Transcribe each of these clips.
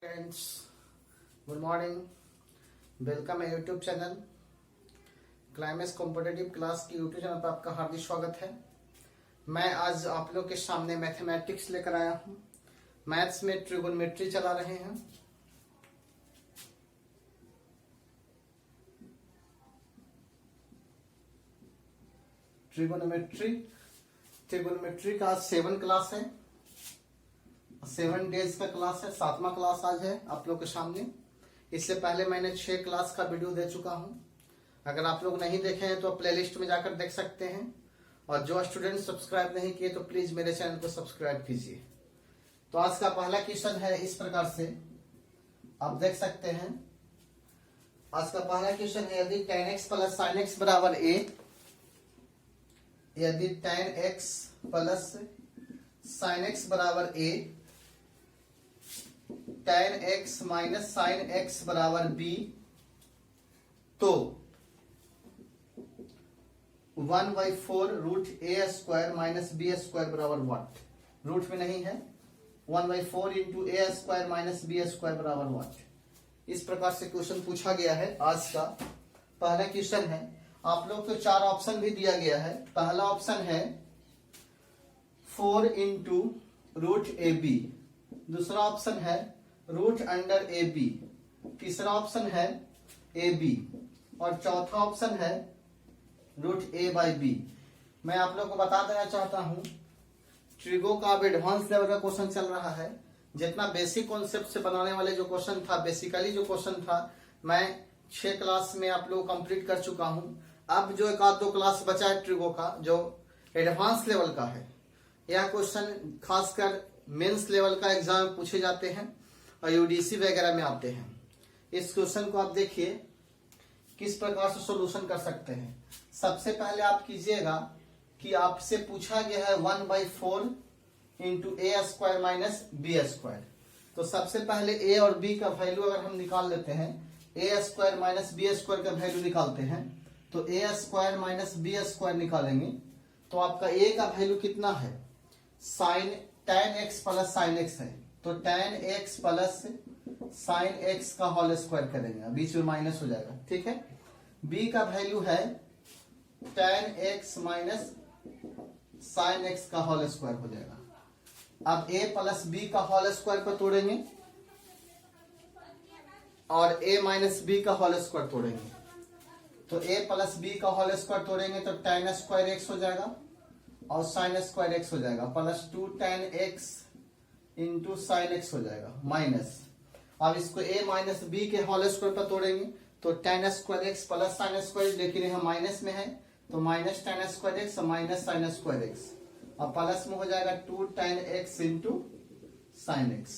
Friends, good morning. Welcome है YouTube channel climax competitive class की YouTube channel पर आपका हार्दिक स्वागत है। मैं आज आप लोग के सामने मैथमेटिक्स लेकर आया हूँ। मैथ्स में ट्रिगोनोमेट्री चला रहे हैं। ट्रिगोनोमेट्री का 7 क्लास है, 7 डेज का क्लास है। 7वां क्लास आज है आप लोग के सामने। इससे पहले मैंने 6 क्लास का वीडियो दे चुका हूं। अगर आप लोग नहीं देखे हैं तो प्लेलिस्ट में जाकर देख सकते हैं, और जो स्टूडेंट सब्सक्राइब नहीं किए तो प्लीज मेरे चैनल को सब्सक्राइब कीजिए। तो आज का पहला क्वेश्चन है इस प्रकार से, आप देख सकते हैं। आज का पहला क्वेश्चन है, यदि tan x plus sin x बराबर a, यदि tan x plus sin x बराबर a, tan x minus sin x बराबर b, तो 1/4 रूट ए स्क्वायर माइनस बी स्क्वायर बराबर व्हाट। रूट में नहीं है, 1/4 इंटू ए स्क्वायर माइनस बी स्क्वायर बराबर व्हाट। इस प्रकार से क्वेश्चन पूछा गया है। आज का पहला क्वेश्चन है। आप लोग को 4 ऑप्शन भी दिया गया है। पहला ऑप्शन है 4 इंटू रूट ए बी, दूसरा ऑप्शन है रूट अंडर ए बी, तीसरा ऑप्शन है ए बी, और चौथा ऑप्शन है रूट ए बाई बी। मैं आप लोग को बता देना चाहता हूं, ट्रिगो का अब एडवांस लेवल का क्वेश्चन चल रहा है। जितना बेसिक कॉन्सेप्ट से बनाने वाले जो क्वेश्चन था, बेसिकली जो क्वेश्चन था, मैं 6 क्लास में आप लोग कंप्लीट कर चुका हूं। अब जो 1-2 क्लास बचा है ट्रिगो का, जो एडवांस लेवल का है, यह क्वेश्चन खासकर मेंस लेवल का एग्जाम में पूछे जाते हैं और यूडीसी वगैरह में आते हैं। इस क्वेश्चन को आप देखिए किस प्रकार से सॉल्यूशन कर सकते हैं। सबसे पहले आप कीजिएगा कि आपसे पूछा गया है 1/4 इंटू ए स्क्वायर माइनस बी स्क्वायर। तो सबसे पहले ए और बी का वैल्यू अगर हम निकाल लेते हैं, a square minus b square का वैल्यू निकालते हैं, तो a square minus b square निकालेंगे तो आपका ए का वैल्यू कितना है, sine tan x plus sine x है, तो tan x plus sine x का होल स्क्वायर करेंगे, बीच में माइनस हो जाएगा, ठीक है। b का वैल्यू है tan x minus sine x का होल स्क्वायर हो जाएगा। अब a प्लस b का होल स्क्वायर पर तोड़ेंगे और a माइनस b का होल स्क्वायर तोड़ेंगे, तो a प्लस b का होल स्क्वायर तोड़ेंगे तो tan स्क्वायर x हो जाएगा और साइन स्क्वायर x हो जाएगा, plus 2 tan x into sine x हो जाएगा, माइनस। अब इसको a माइनस बी के होल स्क्वायर पर तोड़ेंगे तो tan square x plus sine square, लेकिन यहाँ माइनस में है तो minus tan square x minus sine square x, और प्लस में हो जाएगा 2 tan x into sine x।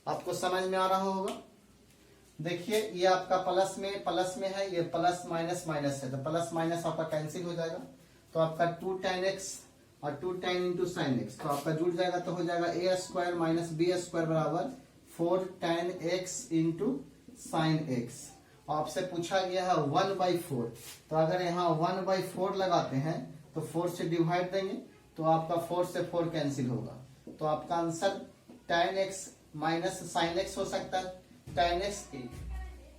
आपको समझ में आ रहा होगा। देखिए ये आपका प्लस में है, ये प्लस माइनस माइनस है, तो प्लस माइनस आपका कैंसिल हो जाएगा, तो आपका 2 tan x और 2 tan इंटू साइन x, तो आपका जुड़ जाएगा, तो हो जाएगा ए स्क्वायर माइनस बी स्क्वायर बराबर 4 tan x into sine x। आपसे पूछा गया है 1/4, तो अगर यहाँ 1/4 लगाते हैं तो 4 से डिवाइड देंगे तो आपका 4 से 4 कैंसिल होगा, तो आपका answer tan x minus sine x हो सकता है, tan x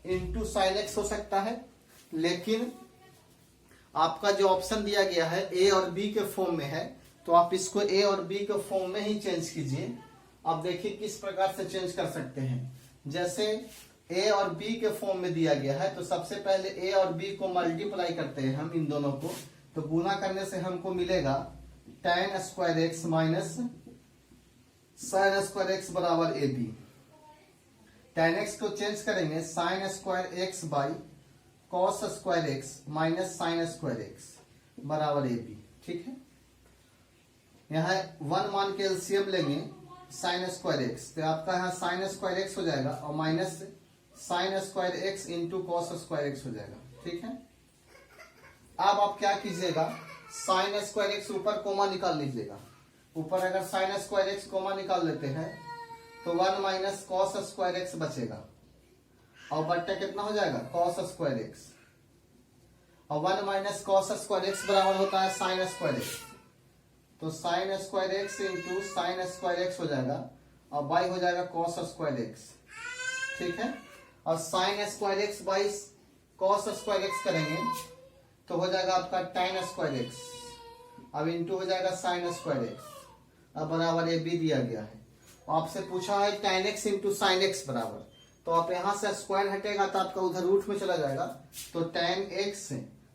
into sine x हो सकता है। लेकिन आपका जो ऑप्शन दिया गया है ए और बी के फॉर्म में है, तो आप इसको ए और बी के फॉर्म में ही चेंज कीजिए। आप देखिए किस प्रकार से चेंज कर सकते हैं। जैसे ए और बी के फॉर्म में दिया गया है, तो सबसे पहले ए और बी को मल्टीप्लाई करते हैं हम इन दोनों को, तो गुना करने से हमको मिलेगा tan square x minus sine square x बराबर ए बी। tan x को चेंज करेंगे sine square x by cos square x minus sine square x बराबर ए बी, ठीक है। यहाँ 1 मान के एलसीएम लेंगे साइन स्क्वायर x, तो आपका यहाँ साइन स्क्वायर x हो जाएगा और minus sine square x into cos square x हो जाएगा, ठीक है। अब आप क्या कीजिएगा, साइन स्क्वायर x ऊपर कोमा निकाल लीजिएगा। ऊपर अगर साइन स्क्वायर x कोमा निकाल लेते हैं तो 1 माइनस कॉस स्क्वायर x बचेगा, और बट्टा कितना हो जाएगा, कॉस स्क्वायर x, और 1 माइनस कॉस स्क्वायर x बराबर होता है साइन स्क्वायर x, तो sine square x into sine square x हो जाएगा, और बाई हो जाएगा कॉस स्क्वायर x। ठीक है। और sine square x by cos square x करेंगे तो हो जाएगा आपका tan स्क्वायर एक्स, अब इंटू हो जाएगा साइन स्क्वायर एक्स, अब बराबर ए बी दिया गया है। आपसे पूछा है tan x into sine x बराबर, तो आप यहां से स्क्वायर हटेगा तो आपका उधर रूट में चला जाएगा, तो tan x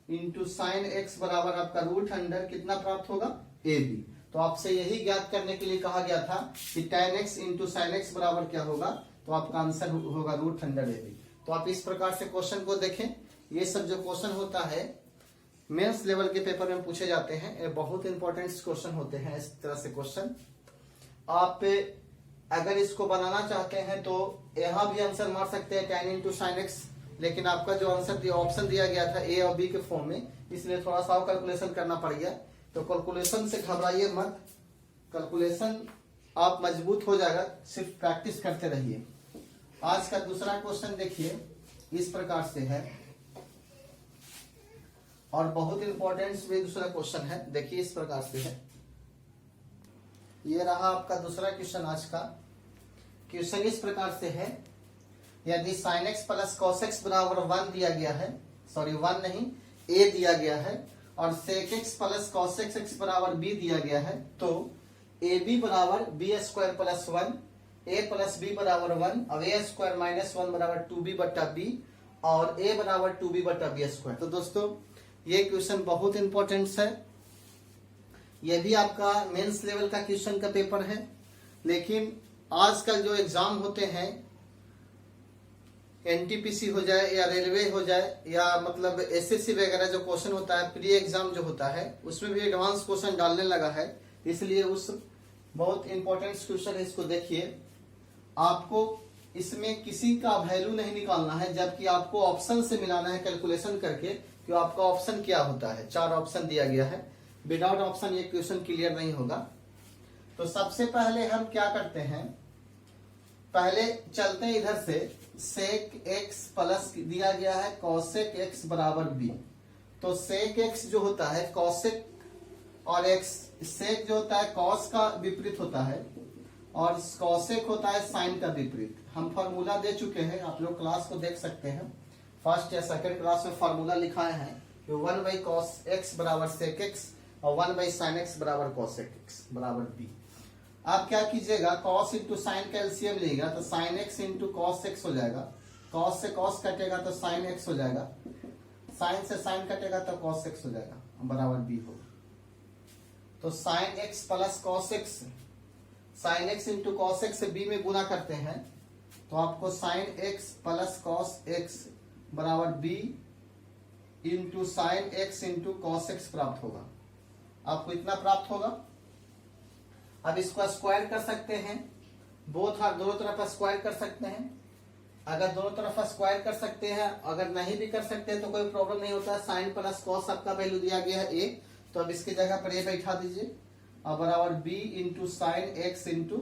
into sine x बराबर आपका रूट अंडर कितना प्राप्त होगा, ए बी। तो आपसे यही ज्ञात करने के लिए कहा गया था कि tan x into sine x बराबर क्या होगा, तो आपका आंसर होगा रूट अंडर ए बी। तो आप इस प्रकार से क्वेश्चन को देखें। ये सब जो क्वेश्चन होता है मेंस लेवल के पेपर में पूछे जाते हैं, ये बहुत इंपॉर्टेंट क्वेश्चन होते हैं। इस तरह से क्वेश्चन आप अगर इसको बनाना चाहते हैं तो यहां भी आंसर मार सकते हैं tan इंटू साइन एक्स, लेकिन आपका जो आंसर दिया ऑप्शन दिया गया था ए और बी के फॉर्म में, इसलिए थोड़ा सा कैलकुलेशन करना पड़ गया। तो कैलकुलेशन से घबराइए मत, कैलकुलेशन आप मजबूत हो जाएगा, सिर्फ प्रैक्टिस करते रहिए। आज का दूसरा क्वेश्चन देखिए, इस प्रकार से है और बहुत इंपॉर्टेंट भी दूसरा क्वेश्चन है। देखिए इस प्रकार से है, ये रहा आपका दूसरा क्वेश्चन आज का। क्वेश्चन इस प्रकार से है, यदि sin x plus cos x बराबर 1 दिया गया है, सॉरी 1 नहीं a दिया गया है, और sec x plus cos x x बराबर b दिया गया है, तो ए बी बराबर b square plus 1, a plus b बराबर 1, अब a स्क्वायर माइनस 1 बराबर 2b बट्टा b, और a बराबर 2b बट्टा b स्क्वायर। तो दोस्तों ये क्वेश्चन बहुत इंपॉर्टेंट है, ये भी आपका मेंस लेवल का क्वेश्चन का पेपर है। लेकिन आजकल जो एग्जाम होते हैं, एनटीपीसी हो जाए या रेलवे हो जाए या मतलब एसएससी वगैरह, जो क्वेश्चन होता है प्री एग्जाम जो होता है, उसमें भी एडवांस क्वेश्चन डालने लगा है। इसलिए उस बहुत इंपॉर्टेंट क्वेश्चन है, इसको देखिए। आपको इसमें किसी का वैल्यू नहीं निकालना है, जबकि आपको ऑप्शन से मिलाना है कैलकुलेशन करके कि आपका ऑप्शन क्या होता है। 4 ऑप्शन दिया गया है, विदाउट ऑप्शन ये क्वेश्चन क्लियर नहीं होगा। तो सबसे पहले हम क्या करते हैं, पहले चलते हैं इधर से, सेक एक्स प्लस दिया गया है कॉसेक एक्स बराबर बी। तो सेक एक्स जो होता है कॉसेक और एक्स, सेक जो होता है कॉस का विपरीत होता है और कॉसेक होता है साइन का विपरीत। हम फॉर्मूला दे चुके हैं, आप लोग क्लास को देख सकते हैं, फर्स्ट या सेकंड क्लास में फॉर्मूला लिखाए हैं कि 1 बाई कॉस एक्स बराबर सेक एक्स और 1 बाई साइन एक्स बराबर कॉसेक एक्स बराबर बी। आप क्या कीजिएगा, कॉस इंटू साइन का एलसीएम लीजिएगा तो sine x into cos x हो जाएगा, कॉस से कॉस कटेगा तो साइन एक्स हो जाएगा, साइन से साइन कटेगा तो कॉस एक्स हो जाएगा, बराबर बी होगा। तो sine x plus cos x, sine x into cos x से बी में गुना करते हैं तो आपको sine x plus cos x बराबर b into sine x into cos x प्राप्त होगा। आपको इतना प्राप्त होगा। अब इसको स्क्वायर कर सकते हैं, बोथ हाथ दोनों तरफ स्क्वायर कर सकते हैं। अगर दोनों तरफ स्क्वायर कर सकते हैं, अगर नहीं भी कर सकते हैं तो कोई प्रॉब्लम नहीं होता। साइन प्लस कॉस आपका वैल्यू दिया गया है ए, तो अब इसकी जगह पर ए बैठा दीजिए और बराबर b into sine x into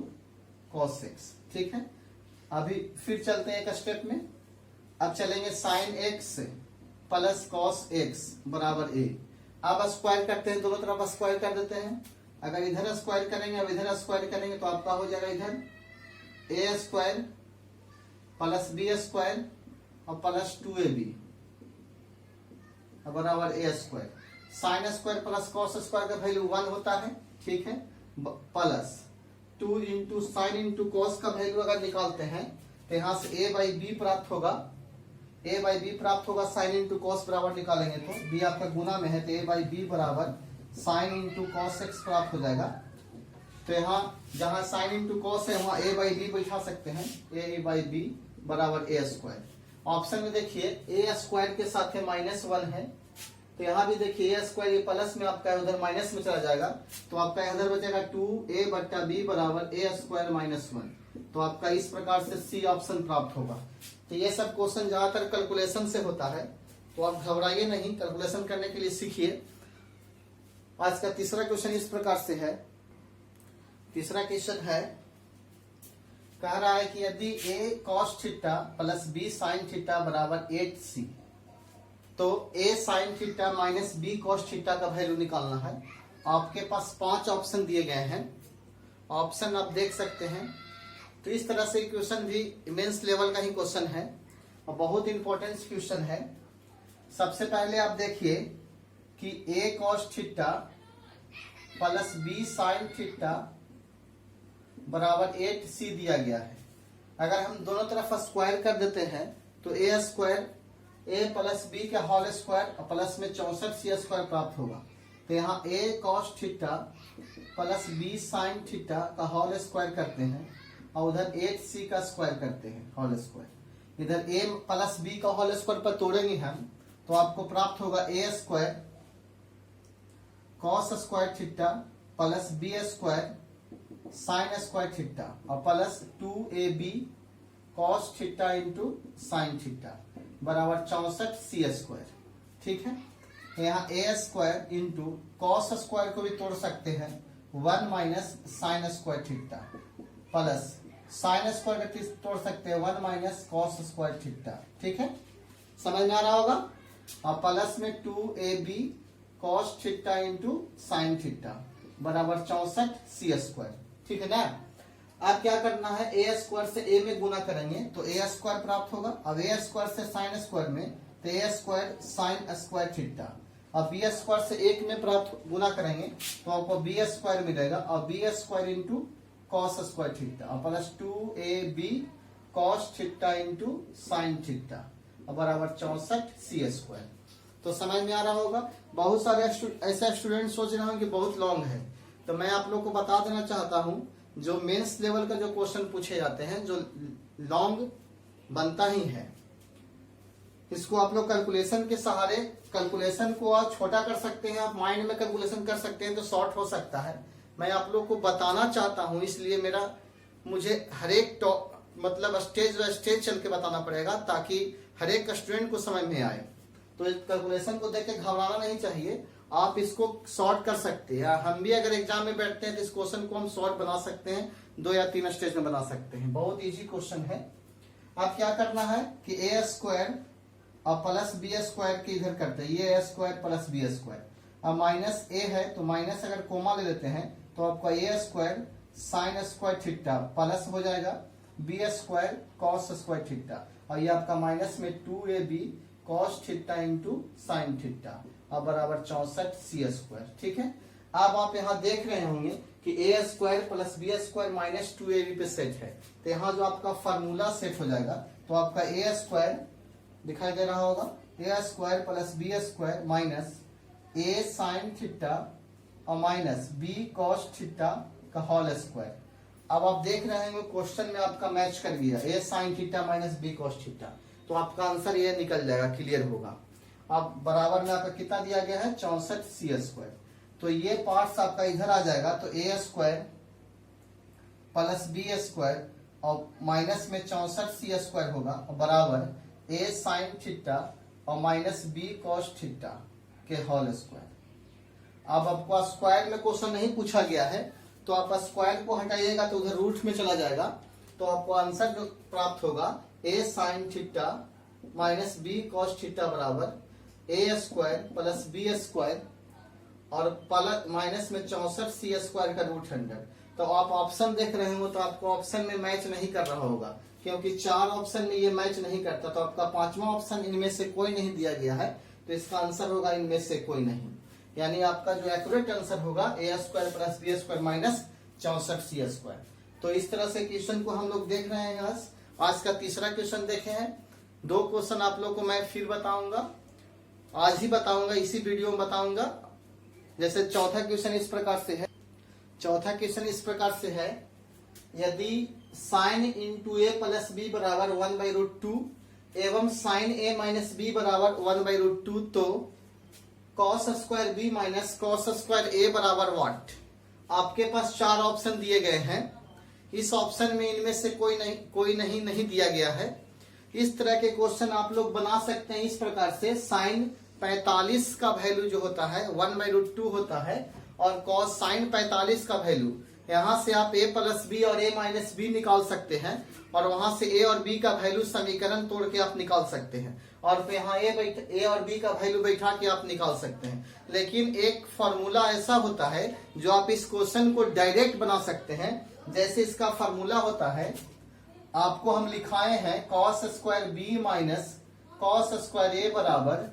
cos x. ठीक है, अभी फिर चलते हैं एक स्टेप में। अब चलेंगे sign x plus cos x बराबर ए। अब स्क्वायर करते हैं, दोनों तरफ स्क्वायर कर देते हैं। अगर इधर स्क्वायर करेंगे, अब इधर स्क्वायर करेंगे तो आपका हो जाएगा इधर a square plus b square और प्लस 2ab बराबर a square. Sine square plus cos square का वैल्यू 1 होता है, ठीक है, plus 2 into sine into cos का वैल्यू अगर निकालते हैं तो यहां से ए बाई बी प्राप्त होगा, ए बाई बी प्राप्त होगा। साइन इंटू कॉस बराबर निकालेंगे तो बी आपका गुना में है तो ए बाई बी बराबर साइन इंटू कॉस एक्स प्राप्त हो जाएगा। तो यहाँ जहां साइन इंटू कॉस है वहां ए बाई बी बैठा सकते हैं, ए बाई बी बराबर ए स्क्वायर। ऑप्शन में देखिए ए स्क्वायर के साथ है -1 है, तो यहाँ भी देखिए ए स्क्वायर ये प्लस में आपका उधर माइनस में चला जाएगा, तो आपका इधर बचेगा 2a बट्टा बी बराबर ए स्क्वायर -1। तो आपका इस प्रकार से सी ऑप्शन प्राप्त होगा। तो ये सब क्वेश्चन ज्यादातर कैलकुलेशन से होता है, तो आप घबराइए नहीं, कैलकुलेशन करने के लिए सीखिए। आज का तीसरा क्वेश्चन इस प्रकार से है। तीसरा क्वेश्चन है, कह रहा है कि यदि a cos theta plus b sin theta बराबर 8c, तो a sin theta minus b cos theta का वैल्यू निकालना है। आपके पास 5 ऑप्शन दिए गए हैं, ऑप्शन आप देख सकते हैं। तो इस तरह से क्वेश्चन भी मेंस लेवल का ही क्वेश्चन है और बहुत इंपॉर्टेंट क्वेश्चन है। सबसे पहले आप देखिए कि a cos theta plus b sin theta बराबर 8c दिया गया है। अगर हम दोनों तरफ स्क्वायर कर देते हैं तो a square a plus b का होल स्क्वायर और प्लस में 64c स्क्वायर प्राप्त होगा। तो यहाँ a cos theta plus b sin theta का होल स्क्वायर करते हैं और उधर 8c का स्क्वायर करते हैं होल स्क्वायर। इधर a प्लस b का होल स्क्वायर पर तोड़ेंगे हम तो आपको प्राप्त होगा a square cos square theta plus b square sin square theta और plus 2ab cos theta into sine theta बराबर 64c स्क्वायर। ठीक है, यहाँ a square into cos square को भी तोड़ सकते हैं 1 minus sine square theta plus sine square को तोड़ सकते हैं 1 माइनस कॉस स्क्वायर थीटा। ठीक है, समझ में आ रहा होगा। और प्लस में 2ab cos theta into sine theta बराबर 64c स्क्वायर। ठीक है ना। अब क्या करना है, a स्क्वायर से a में गुना करेंगे तो a स्क्वायर प्राप्त होगा। अब a स्क्वायर से साइन स्क्वायर में तो a square sine square theta और b स्क्वायर से 1 में प्राप्त गुना करेंगे तो आपको b स्क्वायर मिलेगा और b square into cos square theta और plus 2ab cos theta into sine theta और बराबर 64c स्क्वायर। तो समझ में आ रहा होगा। बहुत सारे ऐसे स्टूडेंट सोच रहे होंगे कि बहुत लॉन्ग है, तो मैं आप लोग को बता देना चाहता हूं जो मेंस लेवल का जो क्वेश्चन पूछे जाते हैं जो लॉन्ग बनता ही है, इसको आप लोग कैलकुलेशन के सहारे कैलकुलेशन को आप छोटा कर सकते हैं, आप माइंड में कैलकुलेशन कर सकते हैं तो शॉर्ट हो सकता है। मैं आप लोग को बताना चाहता हूं, इसलिए मुझे हर एक मतलब स्टेज बाय स्टेज चल के बताना पड़ेगा ताकि हर एक स्टूडेंट को समझ में आए। तो इस कैलकुलेशन को देख के घबराना नहीं चाहिए, आप इसको शॉर्ट कर सकते हैं। हम भी अगर एग्जाम में बैठते हैं तो इस क्वेश्चन को हम शॉर्ट बना सकते हैं, 2 या 3 स्टेज में बना सकते हैं। बहुत इजी क्वेश्चन है। अब क्या करना है कि a स्क्वायर और प्लस b स्क्वायर की इधर करते हैं, ये a square plus b square. अब माइनस a है तो माइनस अगर कोमा ले लेते हैं तो आपका a square sine square theta plus हो जाएगा b square cos square theta और ये आपका माइनस में 2ab cos theta into sine theta और बराबर 64c स्क्वायर। ठीक है, अब आप यहाँ देख रहे होंगे कि a square plus b square minus 2ab पे सेट है, तो यहाँ जो आपका फार्मूला सेट हो जाएगा तो आपका a स्क्वायर दिखाई दे रहा होगा, a square plus b square minus a sign theta और माइनस b कॉस थीटा का होल स्क्वायर। अब आप देख रहे हैं क्वेश्चन में आपका मैच कर गया a sine theta minus b cos theta, तो आपका आंसर ये निकल जाएगा, क्लियर होगा। अब बराबर में आपका कितना दिया गया है 64c स्क्वायर, तो ये पार्ट्स आपका इधर आ जाएगा तो a square plus b square और माइनस में 64c स्क्वायर होगा और बराबर a साइन थीटा और माइनस b कॉस थीटा के होल स्क्वायर। अब आपको स्क्वायर में क्वेश्चन नहीं पूछा गया है तो आप स्क्वायर को हटाइएगा तो उधर रूट में चला जाएगा, तो आपको आंसर जो प्राप्त होगा a sine theta minus b cos theta बराबर a square plus b square और प्लस माइनस में 64c स्क्वायर का रूट 100। तो आप ऑप्शन देख रहे हो तो आपको ऑप्शन में मैच नहीं कर रहा होगा क्योंकि 4 ऑप्शन में ये मैच नहीं करता, तो आपका 5वां ऑप्शन इनमें से कोई नहीं दिया गया है, तो इसका आंसर होगा इनमें से कोई नहीं। यानी आपका जो एक्यूरेट आंसर होगा a square plus b square minus 64c square. तो इस तरह से क्वेश्चन को हम लोग देख रहे हैं। आज का तीसरा क्वेश्चन देखे हैं। 2 क्वेश्चन आप लोग को मैं फिर बताऊंगा, आज ही बताऊंगा, इसी वीडियो में बताऊंगा। जैसे चौथा क्वेश्चन इस प्रकार से है, यदि sign into a plus b बराबर 1/√2 एवं साइन ए माइनस बी बराबर 1/√2 तो cos square b minus cos square a बराबर व्हाट। आपके पास 4 ऑप्शन दिए गए हैं, इस ऑप्शन में इनमें से कोई नहीं दिया गया है। इस तरह के क्वेश्चन आप लोग बना सकते हैं इस प्रकार से, साइन 45 का वैल्यू जो होता है 1/√2 होता है और कॉस साइन 45 का वैल्यू, यहाँ से आप a प्लस बी और a माइनस बी निकाल सकते हैं और वहां से a और b का वैल्यू समीकरण तोड़ के आप निकाल सकते हैं और यहाँ a और b का वैल्यू बैठा के आप निकाल सकते हैं। लेकिन एक फॉर्मूला ऐसा होता है जो आप इस क्वेश्चन को डायरेक्ट बना सकते हैं। जैसे इसका फॉर्मूला होता है आपको हम लिखाए हैं cos square b minus cos square a बराबर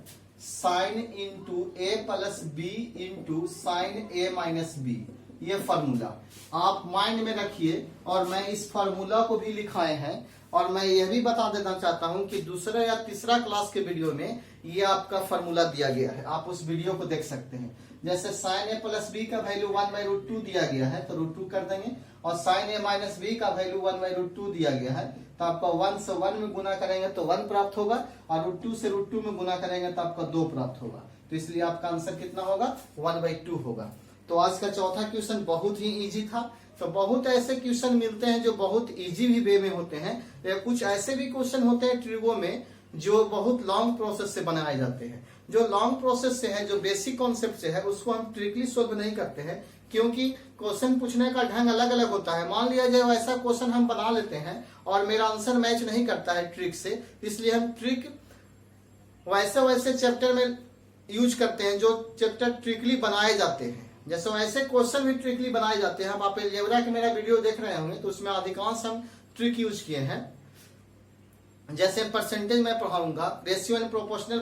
sine into a plus b into sine a minus b. ये फॉर्मूला आप माइंड में रखिए, और मैं इस फॉर्मूला को भी लिखाए हैं। और मैं यह भी बता देना चाहता हूं कि दूसरा या तीसरा क्लास के वीडियो में ये आपका फॉर्मूला दिया गया है, आप उस वीडियो को देख सकते हैं। जैसे साइन ए प्लस बी का वैल्यू 1/√2 दिया गया है तो √2 कर देंगे, और साइन ए माइनस बी का वैल्यू 1/√2 दिया गया है तो आपका 1 से 1 में गुना करेंगे तो 1 प्राप्त होगा, और √2 से √2 में गुना करेंगे तो आपका 2 प्राप्त होगा। तो इसलिए आपका आंसर कितना होगा, 1/2 होगा। तो आज का चौथा क्वेश्चन बहुत ही इजी था। तो बहुत ऐसे क्वेश्चन मिलते हैं जो बहुत इजी भी वे में होते हैं, या कुछ ऐसे भी क्वेश्चन होते हैं ट्रिगो में जो बहुत लॉन्ग प्रोसेस से बनाए जाते हैं। जो लॉन्ग प्रोसेस से है, जो बेसिक कॉन्सेप्ट से है, उसको हम ट्रिकली सोल्व नहीं करते हैं, क्योंकि क्वेश्चन पूछने का ढंग अलग अलग होता है। मान लिया जाए वैसा क्वेश्चन हम बना लेते हैं और मेरा आंसर मैच नहीं करता है ट्रिक से, इसलिए हम ट्रिक वैसे चैप्टर में यूज करते हैं जो चैप्टर ट्रिकली बनाए जाते हैं। जैसे वैसे क्वेश्चन भी ट्रिकली बनाए जाते हैं। हम आप अलजेब्रा के मेरा वीडियो देख रहे होंगे तो उसमें अधिकांश हम ट्रिक यूज किए हैं। जैसे परसेंटेज में पढ़ाऊंगा, रेशियो एंड प्रोपोर्शनल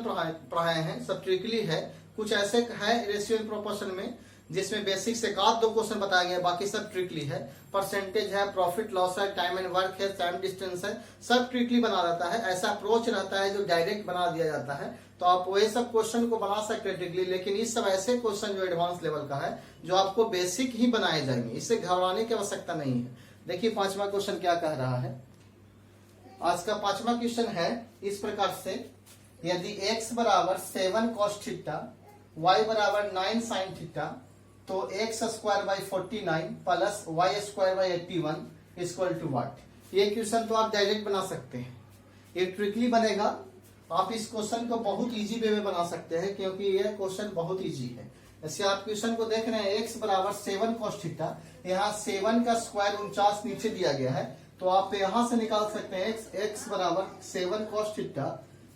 पढ़ाए हैं, सब ट्रिकली है। कुछ ऐसे है रेशियो एंड प्रोपोर्शन में जिसमें बेसिक से एक-दो क्वेश्चन बताया गया, बाकी सब ट्रिकली है। परसेंटेज है, प्रॉफिट लॉस है, टाइम एंड वर्क है, टाइम डिस्टेंस है, सब ट्रिकली बना रहता है। ऐसा अप्रोच रहता है जो डायरेक्ट बना दिया जाता है, तो आप वही सब क्वेश्चन को बना सकते हैं ट्रिकली। लेकिन इस सब ऐसे क्वेश्चन जो एडवांस लेवल का है जो आपको बेसिक ही बनाए जाएंगे, इससे घबराने की आवश्यकता नहीं है। देखिए पांचवा क्वेश्चन क्या कह रहा है। आज का पांचवा क्वेश्चन है इस प्रकार से, यदि x बराबर 7 cos थीटा, y बराबर 9 sin थीटा, तो x square by 49 plus y square by 81 equal to what. ये क्वेश्चन तो आप डायरेक्ट बना सकते हैं, ये ट्रिकली बनेगा। आप इस क्वेश्चन को बहुत इजी वे में बना सकते हैं क्योंकि यह क्वेश्चन बहुत इजी है। जैसे आप क्वेश्चन को देख रहे हैं, x बराबर 7 cos थीटा, यहाँ 7 का स्क्वायर 49 नीचे दिया गया है, तो आप यहां से निकाल सकते हैं x बराबर 7 cos थीटा,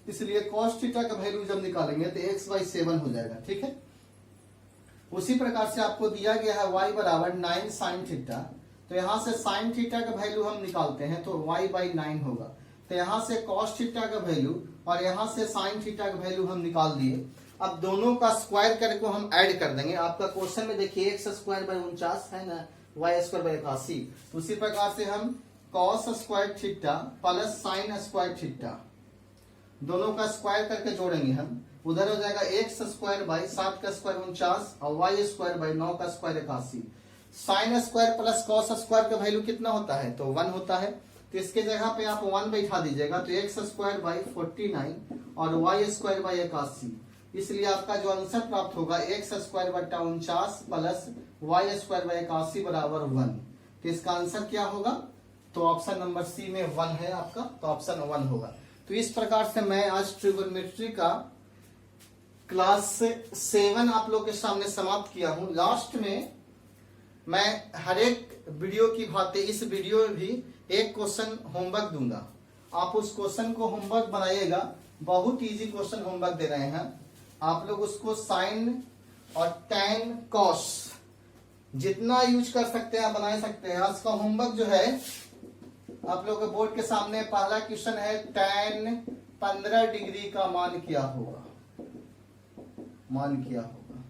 इसलिए cos थीटा का वैल्यू जब निकालेंगे तो x/7 हो जाएगा। ठीक है, उसी प्रकार से आपको दिया गया है y बराबर 9 sin थीटा, तो यहां से sin थीटा का वैल्यू हम निकालते हैं तो y/9 होगा। तो यहां से cos थीटा का वैल्यू और यहां से sin थीटा का वैल्यू हम निकाल दिए। अब दोनों का स्क्वायर करके हम ऐड कर देंगे। आपका क्वेश्चन में देखिए x स्क्वायर बाई 49 है ना, y स्क्वायर बाई 81। उसी प्रकार से हम cos square theta plus sin square theta दोनों का स्क्वायर करके जोड़ेंगे हम। उधर हो जाएगा x स्क्वायर बाई 7 का स्क्वायर 49 और y स्क्वायर बाई 9 का square 81। sin square plus cos square का वैल्यू कितना होता है, तो 1 होता है। तो इसके जगह पे आप 1 बैठा दीजिएगा तो x स्क्वायर बाई 49 और y स्क्वायर बाई 81। इसलिए आपका जो आंसर प्राप्त होगा x स्क्वायर बटा 49 प्लस y स्क्वायर बाई 81 बराबर 1। तो इसका आंसर क्या होगा, तो ऑप्शन नंबर सी में 1 है आपका, तो ऑप्शन 1 होगा। तो इस प्रकार से मैं आज ट्रिगोनोमेट्री का क्लास 7 आप लोग के सामने समाप्त किया हूं। लास्ट में मैं हर एक वीडियो की भांति इस वीडियो में भी एक क्वेश्चन होमवर्क दूंगा। आप उस क्वेश्चन को होमवर्क बनाइएगा, बहुत इजी क्वेश्चन होमवर्क दे रहे हैं। आप लोग उसको साइन और टैन कॉस जितना यूज कर सकते हैं बना सकते हैं। आज का होमवर्क जो है आप लोग के बोर्ड के सामने पहला क्वेश्चन है, टैन 15 डिग्री का मान क्या होगा, मान क्या होगा।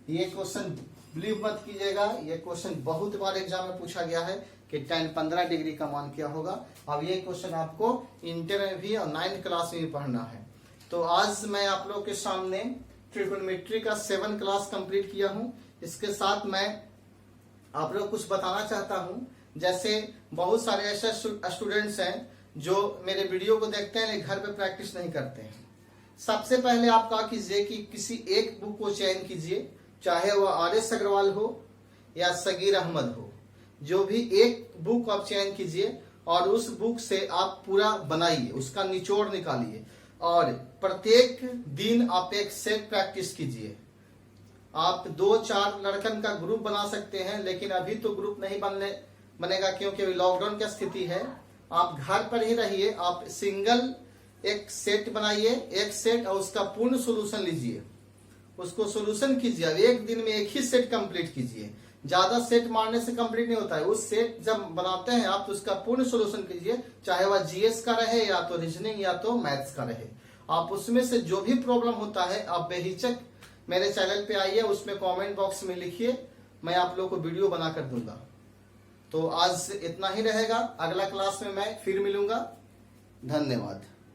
ये क्वेश्चन बिलीव मत कीजिएगा, ये क्वेश्चन बहुत बार एग्जाम में पूछा गया है कि टैन 15 डिग्री का मान क्या होगा। अब ये क्वेश्चन आपको इंटर में भी और 9th क्लास में भी पढ़ना है। तो आज मैं आप लोग के सामने ट्रिगोनोमेट्री का 7 क्लास कंप्लीट किया हूं। इसके साथ मैं आप लोग कुछ बताना चाहता हूं। जैसे बहुत सारे ऐसे स्टूडेंट्स हैं जो मेरे वीडियो को देखते हैं लेकिन घर पे प्रैक्टिस नहीं करते हैं। सबसे पहले आप क्या कीजिए कि किसी एक बुक को चयन कीजिए, चाहे वह RS अग्रवाल हो या सगीर अहमद हो, जो भी एक बुक आप चयन कीजिए और उस बुक से आप पूरा बनाइए, उसका निचोड़ निकालिए और प्रत्येक दिन आप एक सेट प्रैक्टिस कीजिए। आप 2-4 लड़कन का ग्रुप बना सकते हैं, लेकिन अभी तो ग्रुप नहीं बनेगा क्योंकि अभी लॉकडाउन की स्थिति है। आप घर पर ही रहिए, आप सिंगल एक सेट बनाइए, एक सेट और उसका पूर्ण सोल्यूशन लीजिए, उसको सोल्यूशन कीजिए। एक दिन में एक ही सेट कंप्लीट कीजिए। ज्यादा सेट मारने से कंप्लीट नहीं होता है। उस सेट जब बनाते हैं आप तो उसका पूर्ण सोल्यूशन कीजिए, चाहे वह जीएस का रहे या तो रीजनिंग या तो मैथ्स का रहे। आप उसमें से जो भी प्रॉब्लम होता है आप बेहिचक मेरे चैनल पे आइए, उसमें कमेंट बॉक्स में लिखिए, मैं आप लोगों को वीडियो बनाकर दूंगा। तो आज इतना ही रहेगा, अगला क्लास में मैं फिर मिलूंगा। धन्यवाद।